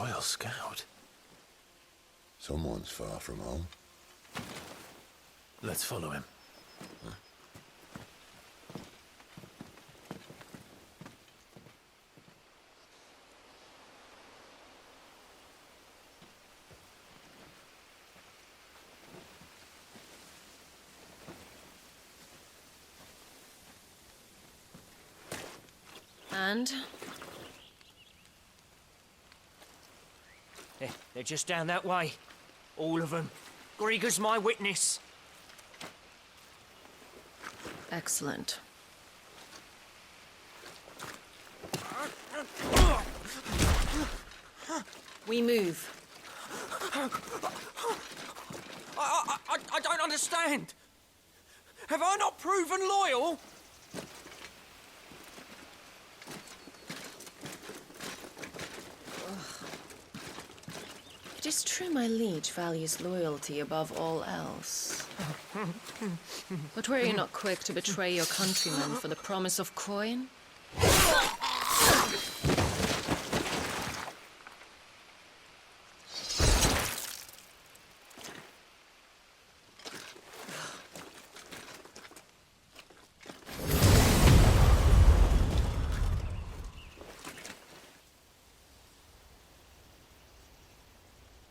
Royal Scout. Someone's far from home. Let's follow him. And? They're just down that way. All of them. Grieger's my witness. Excellent. We move. I don't understand. Have I not proven loyal? It is true my liege values loyalty above all else. But were you not quick to betray your countrymen for the promise of coin?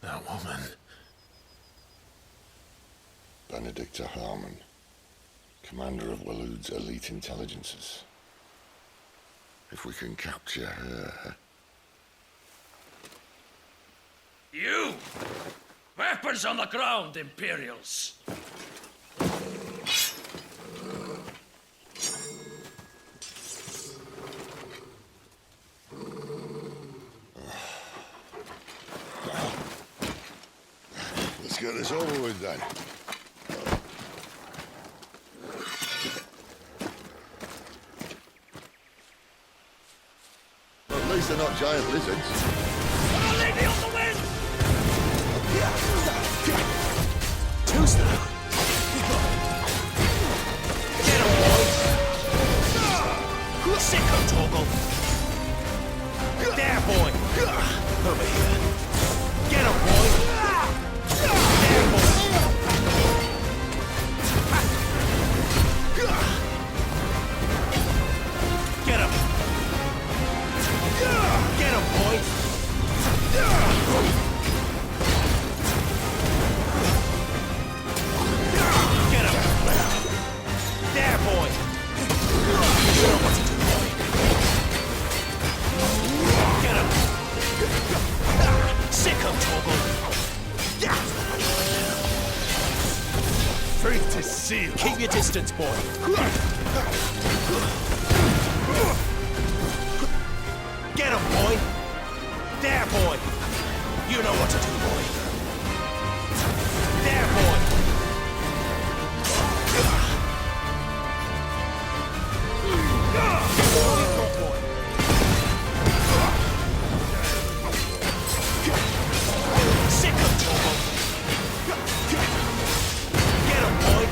That woman. Benedicta Harmon, commander of Waloed's elite intelligences. If we can capture her... You! Weapons on the ground, Imperials! Let's get this over with then. At least they're not giant lizards. A lady on the wind! Too slow. Get him, boy! Sick him, Torgal! There, boy! Over here. Get him, boy! There, boy! Get him! Get him, boy! Get him! There, boy! You know what to do, boy. Get him! Sick him, Torgal! Free to seal. Keep your distance, boy. Get him, boy! There, boy! You know what to do, boy. There, boy! Sick him, Torgal! Get him, boy!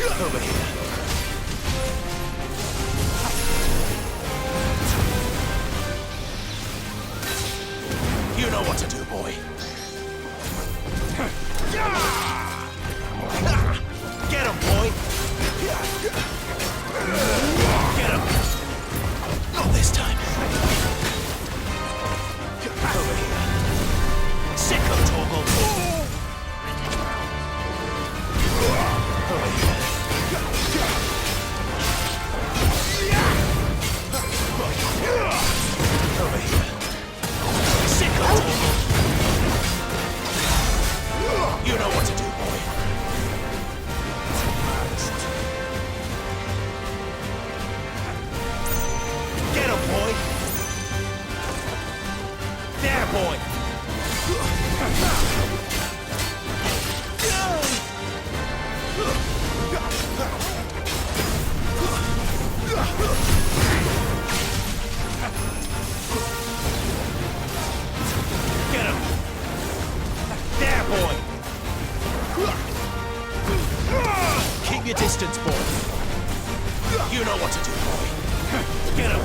Over here. You know what to do, boy. Get him, boy! Get him! Not this time. Over here. Sicko toggle! Over here. Over here. Sicko toggle! You know what to do, boy. Get him, boy! There, boy! Get him! There, boy! Keep your distance, boy. You know what to do, boy. Get him!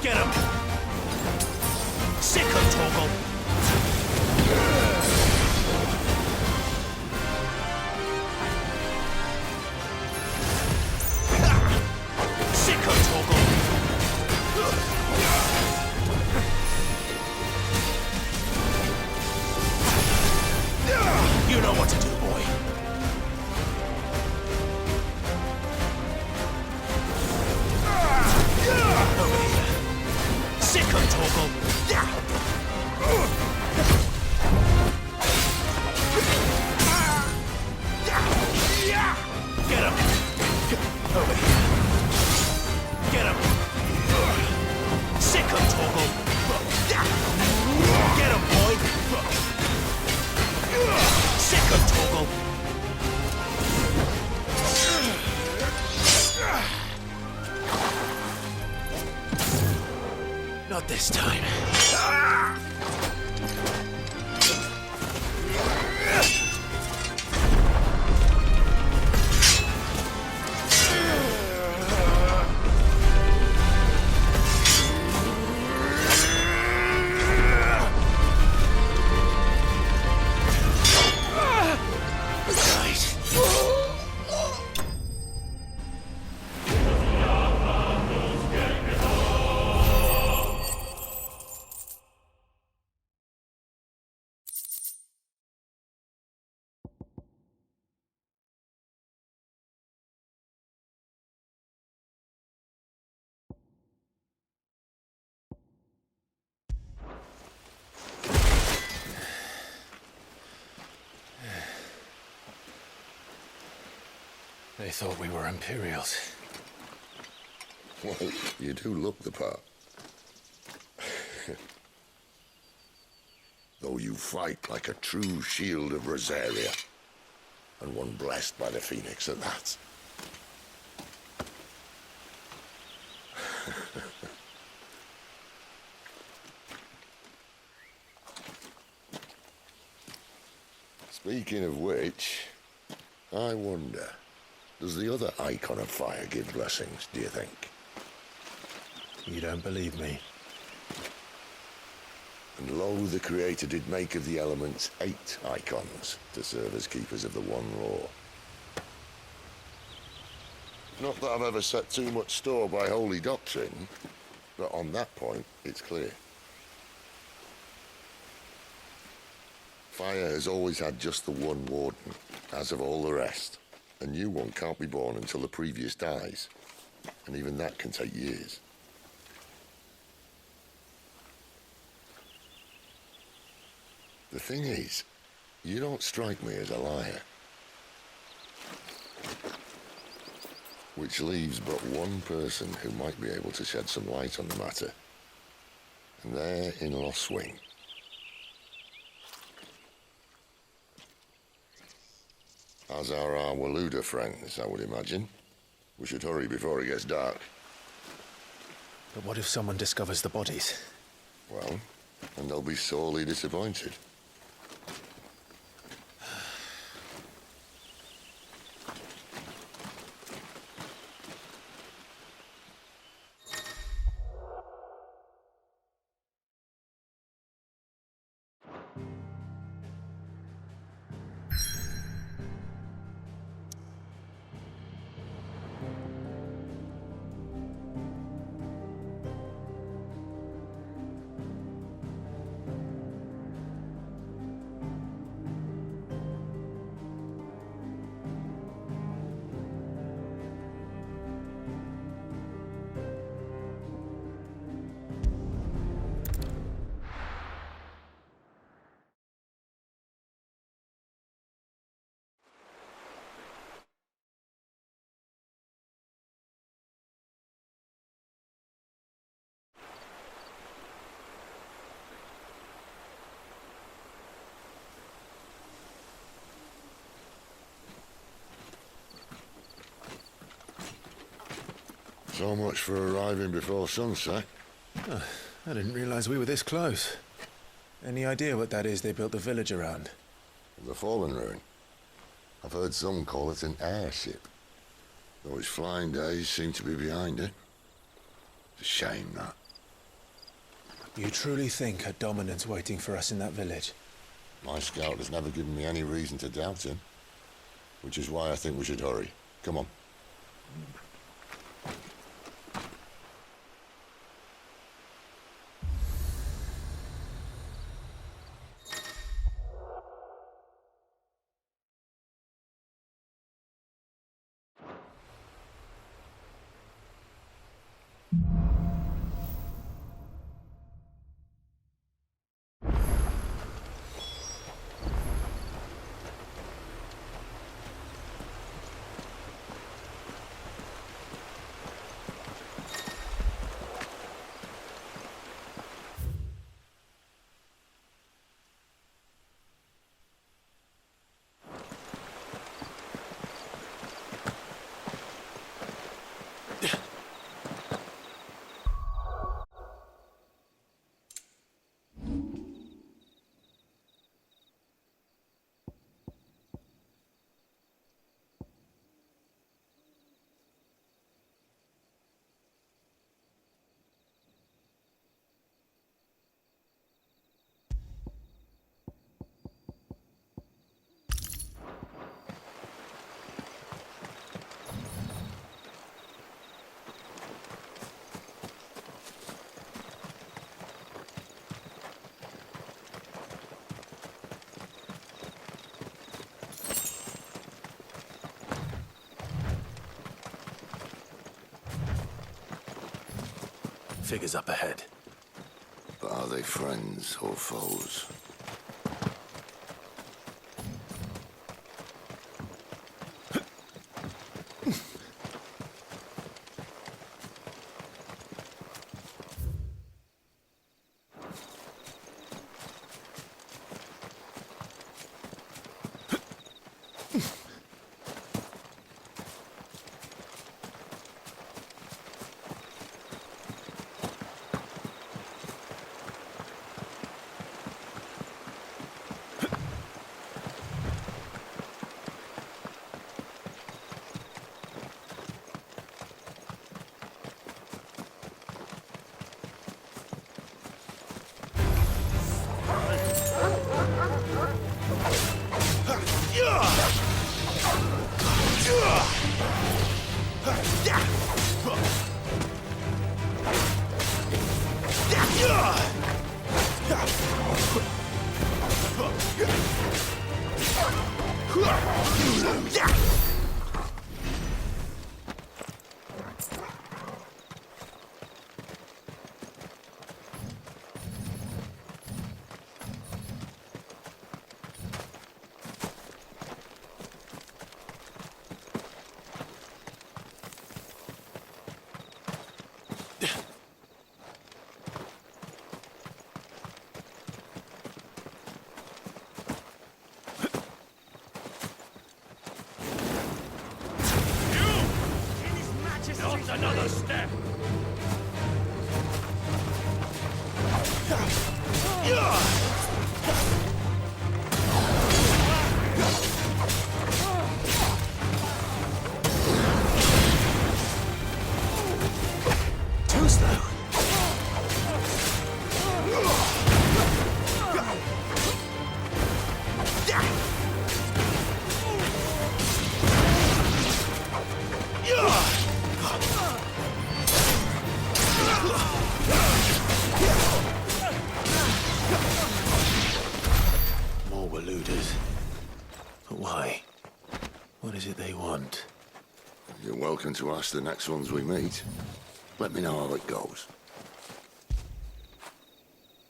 Get him! Sicko toggle! Sicko toggle! You know what to do, boy. Over here. Sicko toggle! Get him! Over here. Get him! Sicko toggle! Get him, boy! Sicko toggle! Not this time. They thought we were Imperials. Well, you do look the part. Though you fight like a true shield of Rosaria, and one blessed by the Phoenix at that. Speaking of which, I wonder, does the other icon of fire give blessings, do you think? You don't believe me? And lo, the Creator did make of the elements 8 icons to serve as keepers of the one law. Not that I've ever set too much store by holy doctrine, but on that point, it's clear. Fire has always had just the one warden, as of all the rest. A new one can't be born until the previous dies, and even that can take years. The thing is, you don't strike me as a liar. Which leaves but one person who might be able to shed some light on the matter. And they're in Lost Swing. As are our Waluda friends, I would imagine. We should hurry before it gets dark. But what if someone discovers the bodies? Well, and they'll be sorely disappointed. So much for arriving before sunset. Oh, I didn't realize we were this close. Any idea what that is they built the village around? The fallen ruin. I've heard some call it an airship. Though its flying days seem to be behind it. It's a shame, that. You truly think a dominant's waiting for us in that village? My scout has never given me any reason to doubt him. Which is why I think we should hurry. Come on. Figures up ahead. But are they friends or foes? Not another step! Too slow. More were looters. But why? What is it they want? You're welcome to ask the next ones we meet. Let me know how it goes.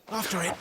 After it.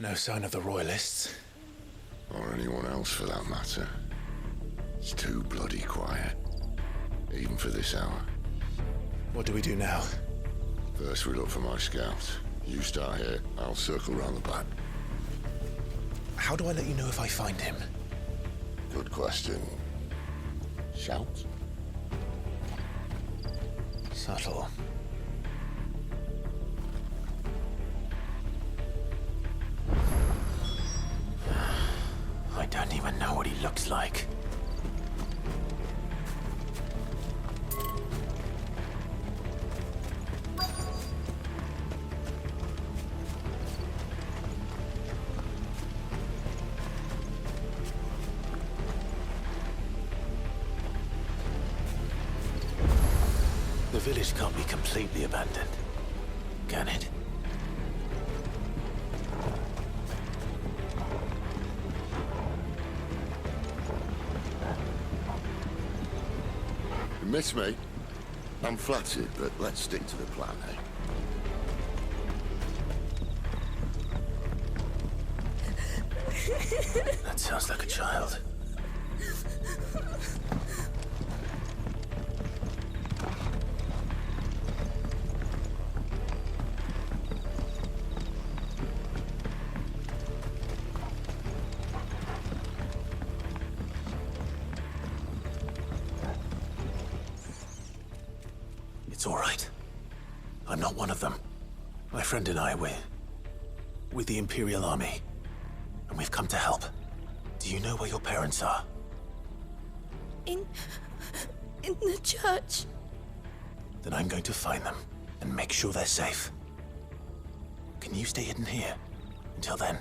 No sign of the Royalists. Or anyone else for that matter. It's too bloody quiet. Even for this hour. What do we do now? First we look for my scouts. You start here, I'll circle round the back. How do I let you know if I find him? Good question. Shout? Subtle. I don't even know what he looks like. The village can't be completely abandoned, can it? You miss me? I'm flattered, but let's stick to the plan, eh? That sounds like a child. It's all right. I'm not one of them. My friend and I, we're with the Imperial Army. And we've come to help. Do you know where your parents are? In the church. Then I'm going to find them and make sure they're safe. Can you stay hidden here until then?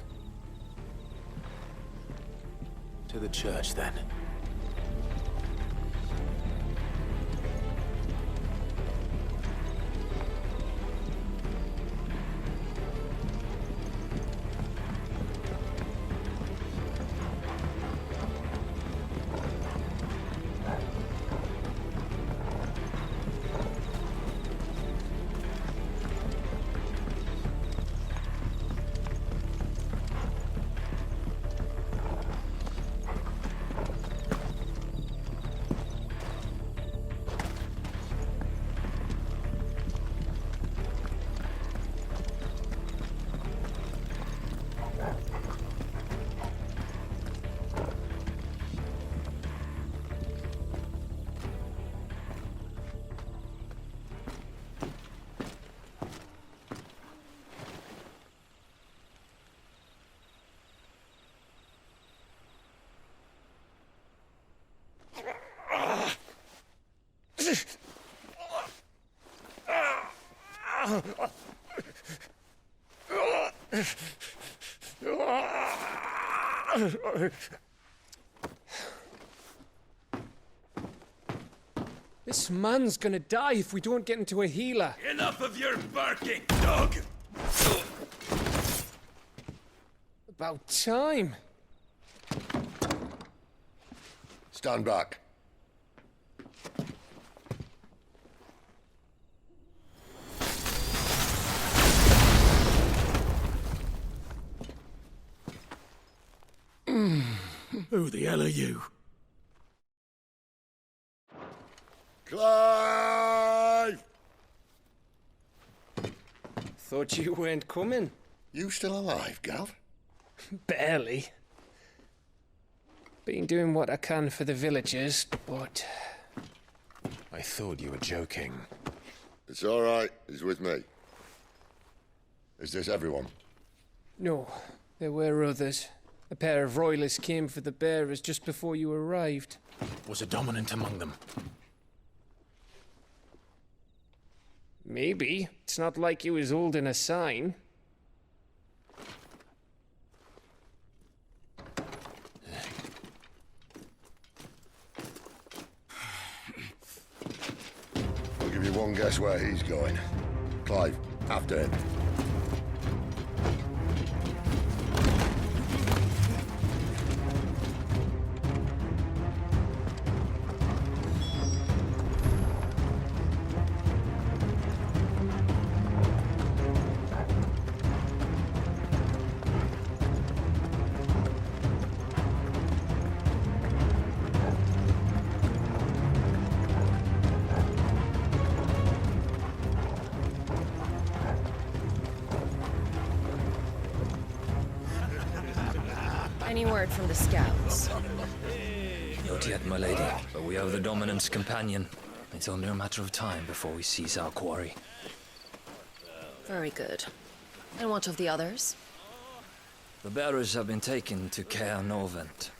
To the church, then. This man's gonna die if we don't get into a healer. Enough of your barking, dog! About time. Stand back. Who the hell are you? Clive! Thought you weren't coming. You still alive, Gav? Barely. Been doing what I can for the villagers, but... I thought you were joking. It's all right. He's with me. Is this everyone? No, there were others. A pair of royalists came for the bearers just before you arrived. Was a dominant among them? Maybe. It's not like he was holding a sign. I'll give you one guess where he's going. Clive, after him. Any word from the scouts? Not yet, my lady, but we have the dominant's companion. It's only a matter of time before we seize our quarry. Very good. And what of the others? The bearers have been taken to Caer Novent.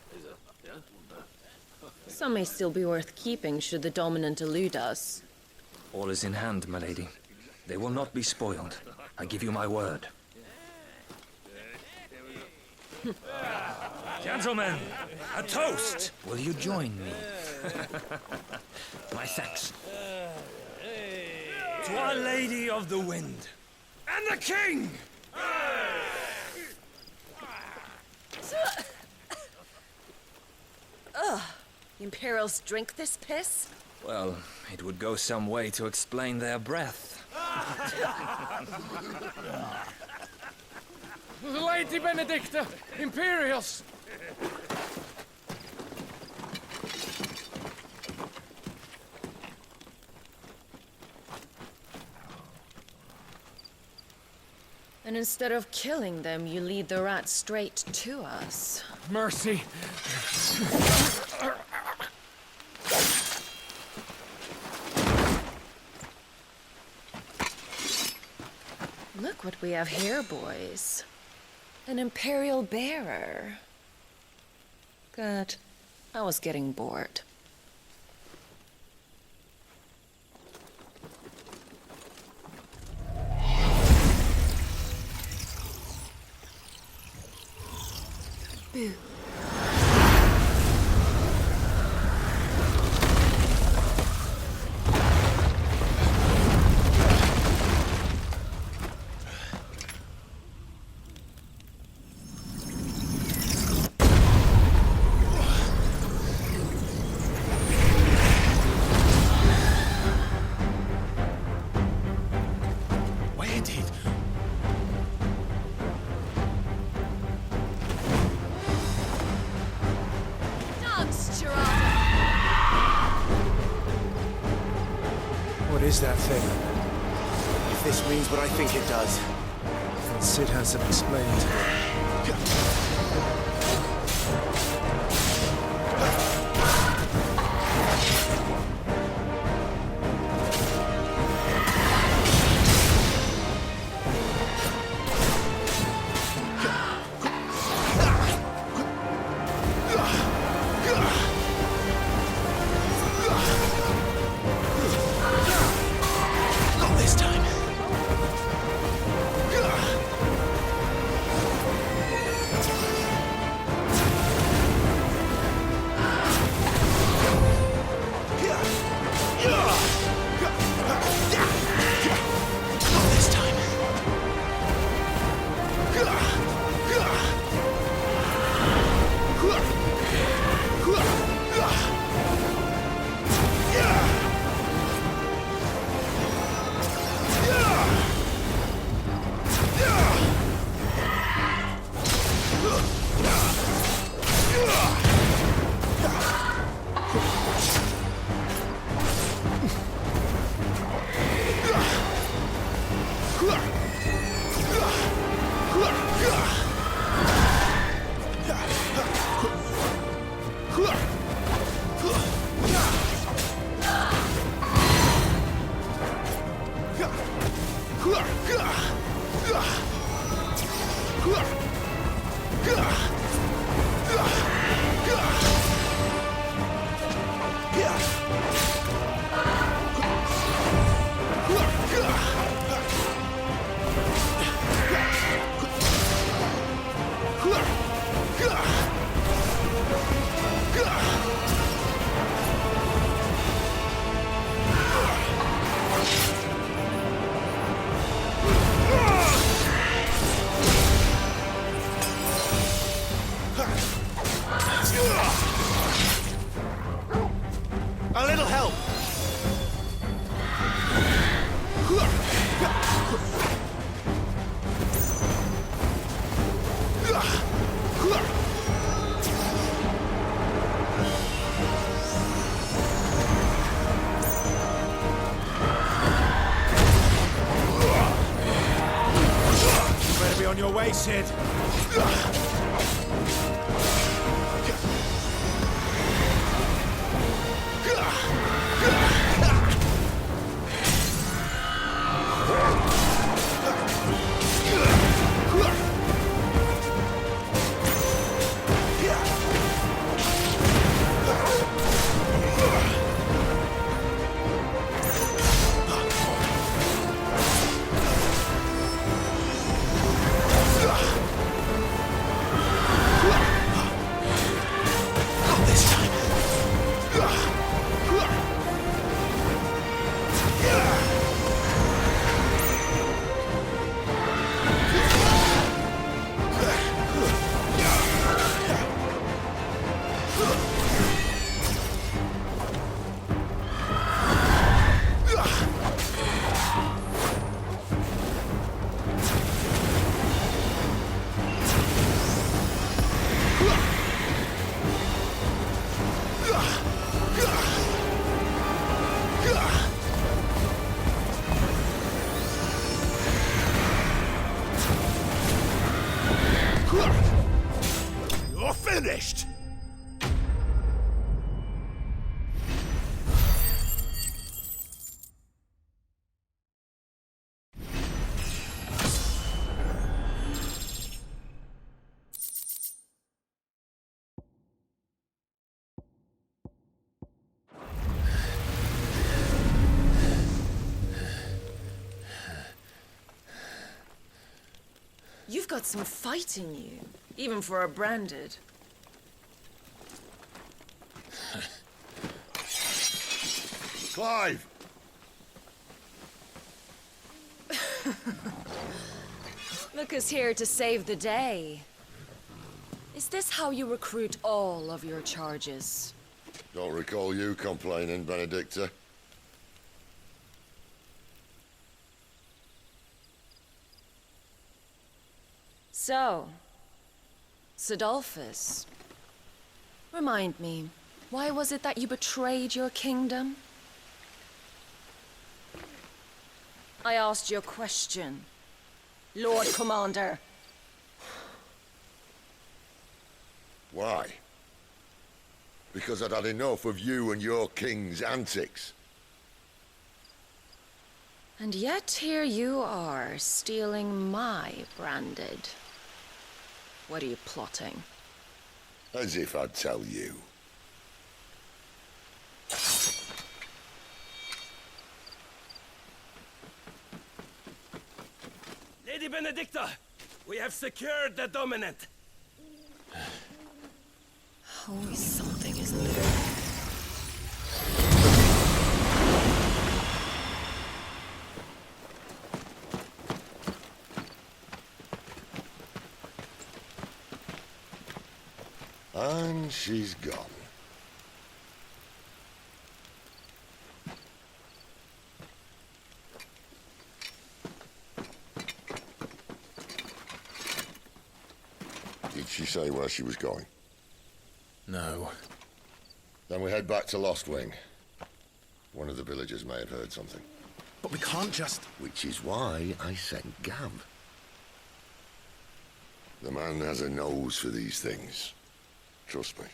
Some may still be worth keeping should the dominant elude us. All is in hand, my lady. They will not be spoiled. I give you my word. Gentlemen, a toast! Will you join me? My thanks. To Our Lady of the Wind. And the King! The Imperials drink this piss? Well, it would go some way to explain their breath. Lady Benedicta! Imperials! And instead of killing them, you lead the rats straight to us. Mercy! Look what we have here, boys. An Imperial bearer. Good. I was getting bored. Boo. Where did... What is that thing? If this means what I think it does, then Sid has some explaining to do. Not this time. on your way, Sid. You're finished! You've got some fight in you, even for a branded. Clive! Look who's here to save the day. Is this how you recruit all of your charges? Don't recall you complaining, Benedicta. So, Sidolphus, remind me, why was it that you betrayed your kingdom? I asked you a question, Lord Commander. Why? Because I'd had enough of you and your king's antics. And yet here you are, stealing my branded. What are you plotting? As if I'd tell you. Lady Benedicta, we have secured the dominant. Always something, isn't there? And she's gone. Did she say where she was going? No. Then we head back to Lost Wing. One of the villagers may have heard something. But we can't just... Which is why I sent Gav. The man has a nose for these things. Trust me.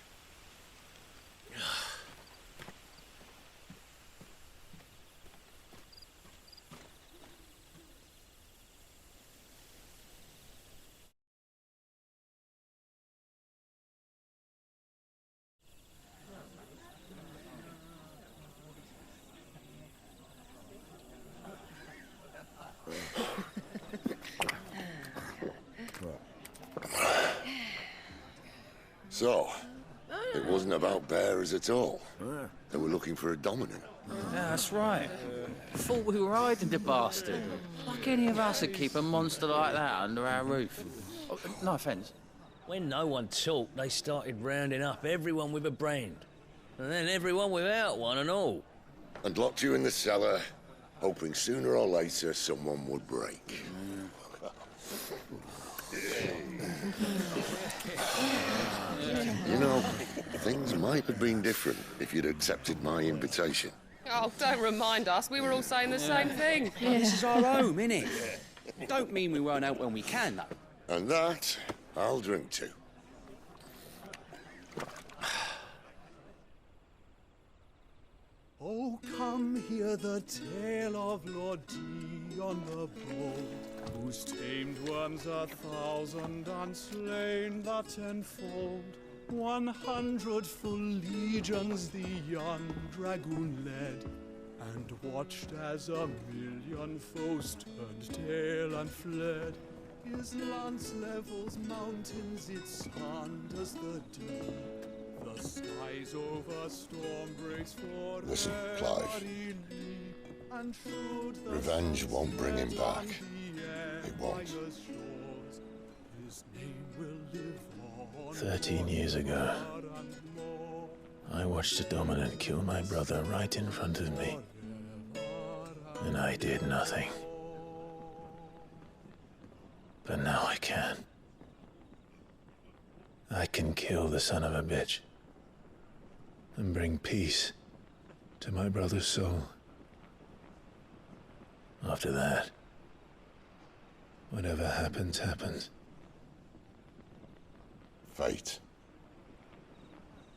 So, it wasn't about bearers at all. They were looking for a dominant. Yeah, that's right. Thought we were hiding the bastard. Like any of us would keep a monster like that under our roof. Oh, no offence. When no one talked, they started rounding up everyone with a brand. And then everyone without one and all. And locked you in the cellar, hoping sooner or later someone would break. You know, things might have been different if you'd accepted my invitation. Oh, don't remind us. We were all saying the same thing. This is our home, innit? Don't mean we won't out when we can, though. And that I'll drink to. Oh, come hear the tale of Lord Dion the Bold, whose tamed worms 1,000 and slain the tenfold. 100 full legions the young dragoon led, and watched as 1,000,000 foes turned tail and fled. His lance levels mountains, it sanders the deep. The skies over storm breaks for Listen, Clive. Revenge won't bring him back. It won't. 13 years ago, I watched a dominant kill my brother right in front of me. And I did nothing. But now I can. I can kill the son of a bitch. And bring peace to my brother's soul. After that, whatever happens, happens. Fate.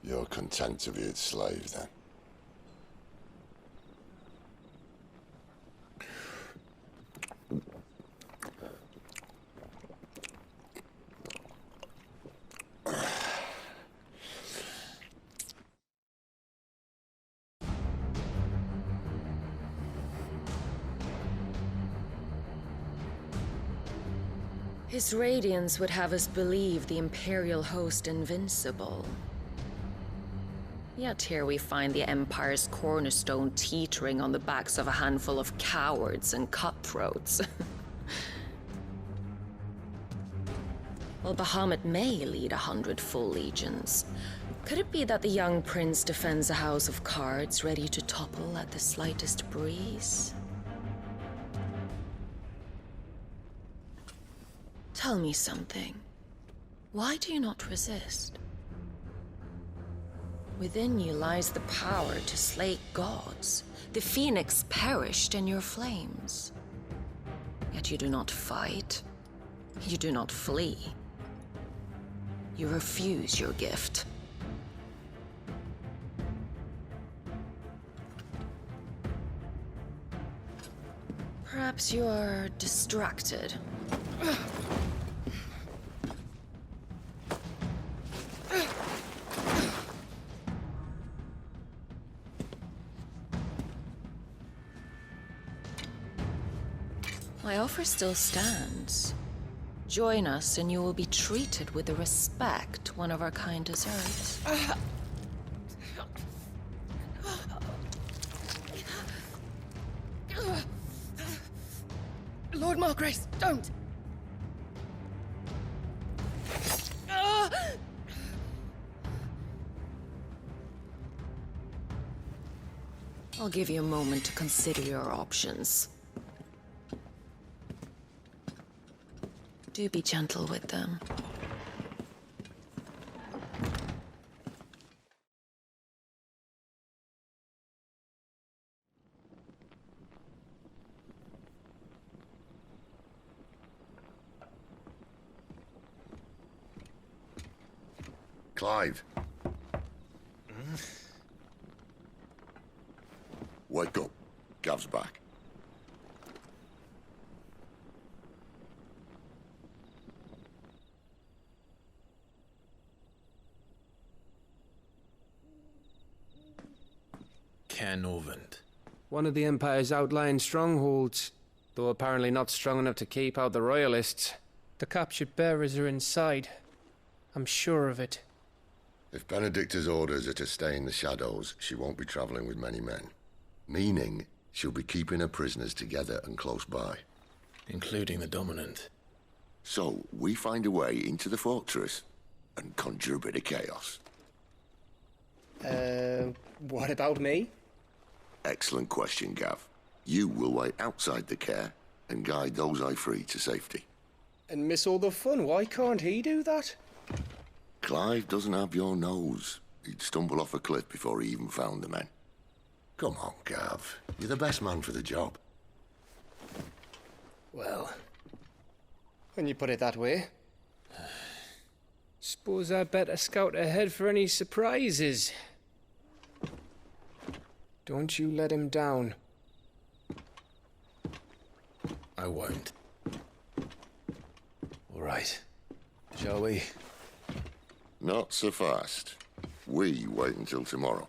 You're content to be its slave, then? His radiance would have us believe the Imperial host invincible. Yet here we find the Empire's cornerstone teetering on the backs of a handful of cowards and cutthroats. Well, Bahamut may lead 100 full legions. Could it be that the young prince defends a house of cards ready to topple at the slightest breeze? Tell me something. Why do you not resist? Within you lies the power to slay gods. The phoenix perished in your flames. Yet you do not fight. You do not flee. You refuse your gift. Perhaps you are distracted. My offer still stands. Join us and you will be treated with the respect one of our kind deserves. Lord Margrace, don't! I'll give you a moment to consider your options. Do be gentle with them. Clive. Wake up. Gav's back. Canovant. One of the Empire's outlying strongholds, though apparently not strong enough to keep out the Royalists. The captured bearers are inside. I'm sure of it. If Benedicta's orders are to stay in the shadows, she won't be traveling with many men. Meaning, she'll be keeping her prisoners together and close by. Including the Dominant. So, we find a way into the fortress and conjure a bit of chaos. What about me? Excellent question, Gav. You will wait outside the care and guide those I free to safety. And miss all the fun. Why can't he do that? Clive doesn't have your nose. He'd stumble off a cliff before he even found the men. Come on, Gav. You're the best man for the job. Well, when you put it that way, Suppose I better scout ahead for any surprises. Don't you let him down. I won't. All right. Shall we? Not so fast. We wait until tomorrow.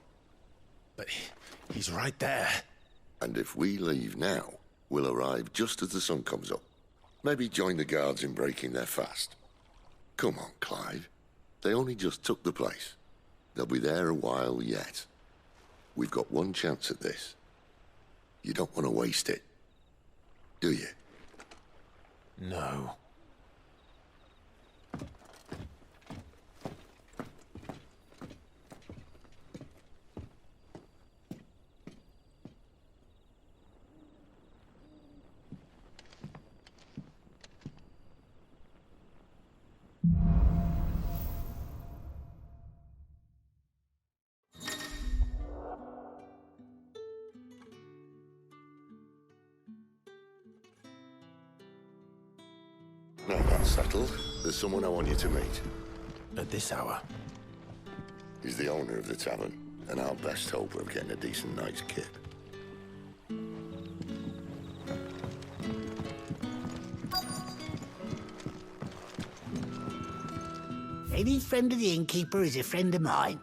But he's right there. And if we leave now, we'll arrive just as the sun comes up. Maybe join the guards in breaking their fast. Come on, Clive. They only just took the place. They'll be there a while yet. We've got one chance at this. You don't want to waste it, do you? No. Now that's settled. There's someone I want you to meet. At this hour? He's the owner of the tavern, and our best hope of getting a decent night's kip. Any friend of the innkeeper is a friend of mine.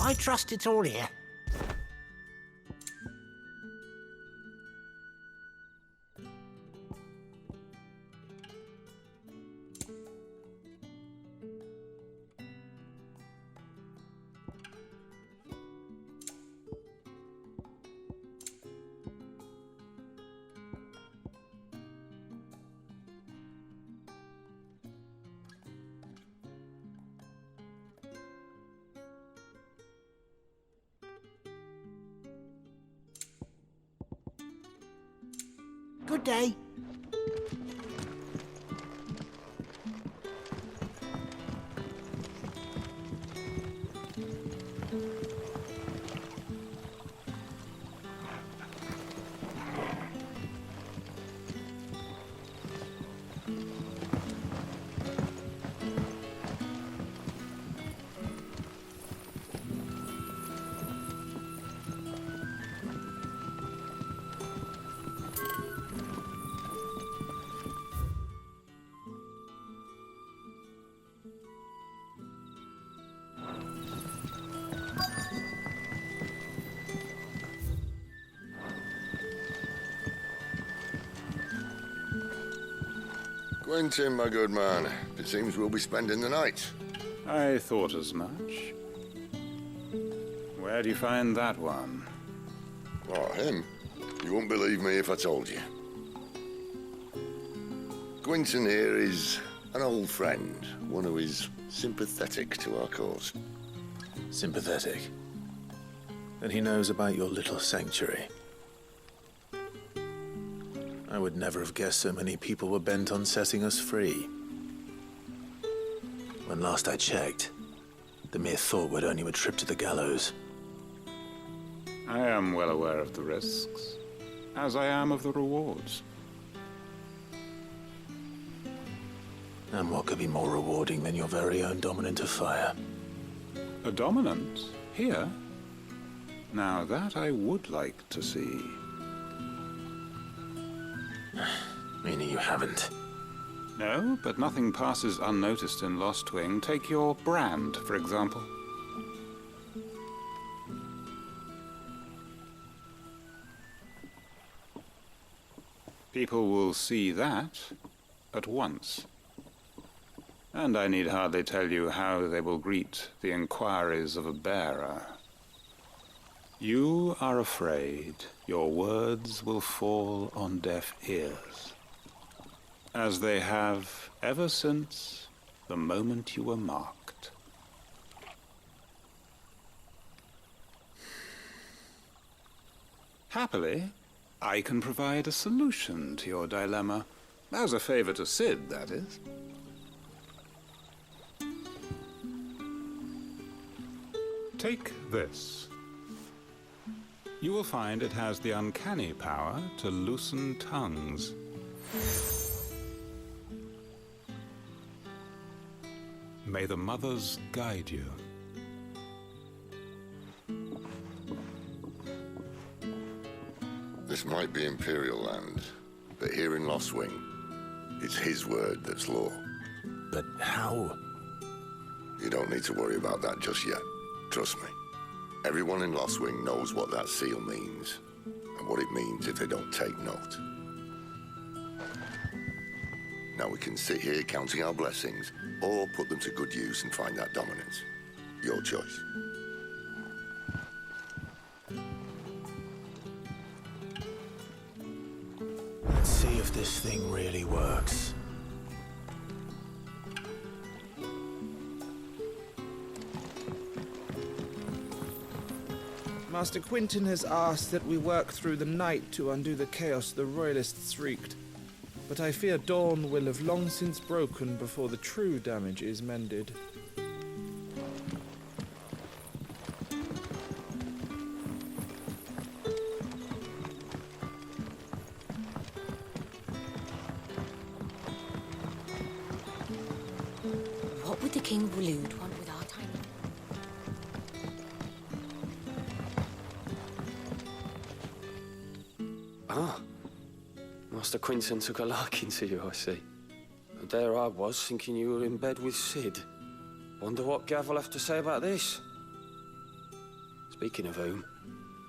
I trust it's all here. Good day. Quentin, my good man. It seems we'll be spending the night. I thought as much. Where do you find that one? Oh, him? You wouldn't believe me if I told you. Quentin here is an old friend, one who is sympathetic to our cause. Sympathetic? Then he knows about your little sanctuary. I would never have guessed so many people were bent on setting us free. When last I checked, the mere thought would earn you a trip to the gallows. I am well aware of the risks, as I am of the rewards. And what could be more rewarding than your very own dominant of fire? A dominant? Here? Now that I would like to see. Meaning you haven't? No, but nothing passes unnoticed in Lost Wing. Take your brand, for example. People will see that at once. And I need hardly tell you how they will greet the inquiries of a bearer. You are afraid your words will fall on deaf ears, as they have ever since the moment you were marked. Happily, I can provide a solution to your dilemma, as a favor to Sid, that is. Take this. You will find it has the uncanny power to loosen tongues. May the mothers guide you. This might be Imperial land, but here in Lost Wing, it's his word that's law. But how? You don't need to worry about that just yet. Trust me. Everyone in Lost Wing knows what that seal means, and what it means if they don't take note. Now we can sit here counting our blessings, or put them to good use and find that dominance. Your choice. Let's see if this thing really works. Master Quinton has asked that we work through the night to undo the chaos the Royalists wreaked. But I fear dawn will have long since broken before the true damage is mended. What would the King Waloed want with our tiny... Ah. Master Quinton took a liking to you, I see. And there I was, thinking you were in bed with Sid. Wonder what Gav will have to say about this. Speaking of whom,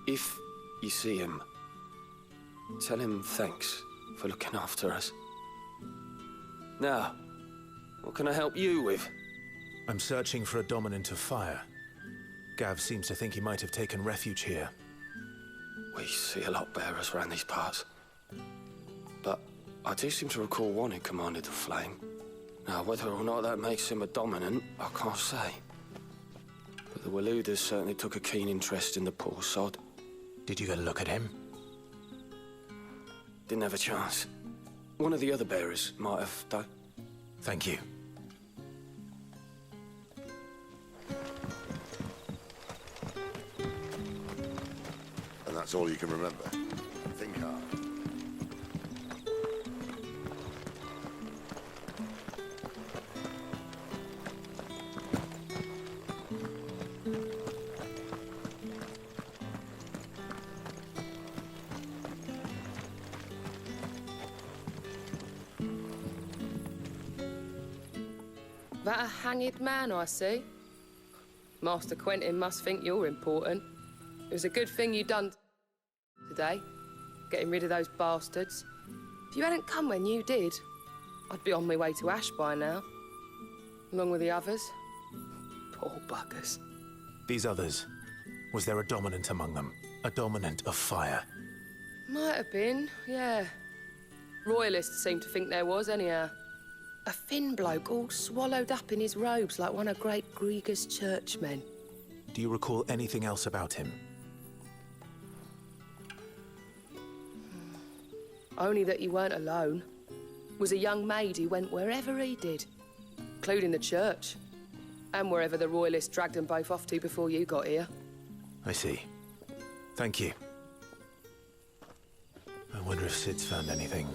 if you see him, tell him thanks for looking after us. Now, what can I help you with? I'm searching for a dominant of fire. Gav seems to think he might have taken refuge here. We see a lot bearers around these parts. But I do seem to recall one who commanded the flame. Now, whether or not that makes him a dominant, I can't say. But the Walooders certainly took a keen interest in the poor sod. Did you get a look at him? Didn't have a chance. One of the other bearers might have, though. Thank you. And that's all you can remember. Think hard. That a hanged man, I see. Master Quentin must think you're important. It was a good thing you done today, getting rid of those bastards. If you hadn't come when you did, I'd be on my way to Ash by now, along with the others. Poor buggers. These others, was there a dominant among them? A dominant of fire? Might have been, yeah. Royalists seem to think there was, anyhow. A thin bloke all swallowed up in his robes like one of Great Grieger's churchmen. Do you recall anything else about him? Only that he weren't alone. Was a young maid who went wherever he did, including the church, and wherever the Royalists dragged them both off to before you got here. I see. Thank you. I wonder if Sid's found anything.